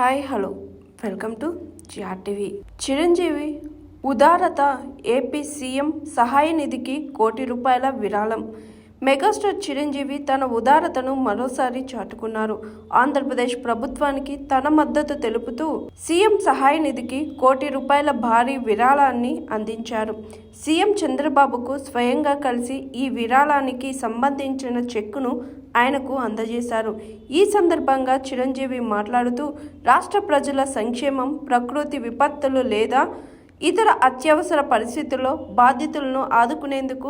Hi hello welcome to GRTV. Chiranjeevi ఉదారత, AP CM సహాయ నిధికి ₹1 విరాళం. మెగాస్టార్ చిరంజీవి తన ఉదారతను మరోసారి చాటుకున్నారు. ఆంధ్రప్రదేశ్ ప్రభుత్వానికి తన మద్దతు తెలుపుతూ సీఎం సహాయ నిధికి ₹1 భారీ విరాళాన్ని అందించారు. సీఎం చంద్రబాబుకు స్వయంగా కలిసి ఈ విరాళానికి సంబంధించిన చెక్కును ఆయనకు అందజేశారు. ఈ సందర్భంగా చిరంజీవి మాట్లాడుతూ రాష్ట్ర ప్రజల సంక్షేమం, ప్రకృతి విపత్తులు లేదా ఇతర అత్యవసర పరిస్థితుల్లో బాధితులను ఆదుకునేందుకు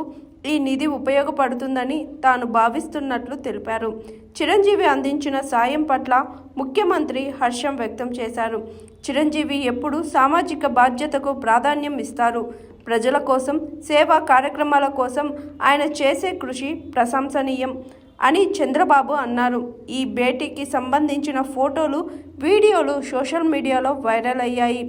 ఈ నిధి ఉపయోగపడుతుందని తాను భావిస్తున్నట్లు తెలిపారు. చిరంజీవి అందించిన సాయం పట్ల ముఖ్యమంత్రి హర్షం వ్యక్తం చేశారు. చిరంజీవి ఎప్పుడూ సామాజిక బాధ్యతకు ప్రాధాన్యం ఇస్తారు. ప్రజల కోసం, సేవా కార్యక్రమాల కోసం ఆయన చేసే కృషి ప్రశంసనీయం అని చంద్రబాబు అన్నారు. ఈ భేటీకి సంబంధించిన ఫోటోలు, వీడియోలు సోషల్ మీడియాలో వైరల్ అయ్యాయి.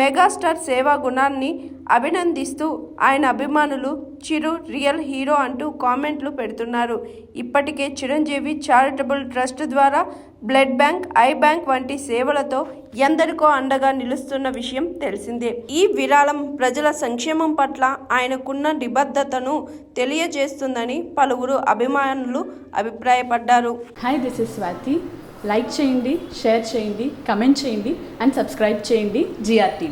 మెగాస్టార్ సేవా గుణాన్ని అభినందిస్తూ ఆయన అభిమానులు చిరు రియల్ హీరో అంటూ కామెంట్లు పెడుతున్నారు. ఇప్పటికే చిరంజీవి చారిటబుల్ ట్రస్ట్ ద్వారా బ్లడ్ బ్యాంక్, ఐ బ్యాంక్ వంటి సేవలతో ఎందరికో అండగా నిలుస్తున్న విషయం తెలిసిందే. ఈ విరాళం ప్రజల సంక్షేమం పట్ల ఆయనకున్న నిబద్ధతను తెలియజేస్తుందని పలువురు అభిమానులు అభిప్రాయపడ్డారు. Hi, this is Swathi. Like చేయండి, షేర్ చేయండి, కమెంట్ చేయండి అండ్ సబ్స్క్రైబ్ చేయండి జిఆర్టీవీ.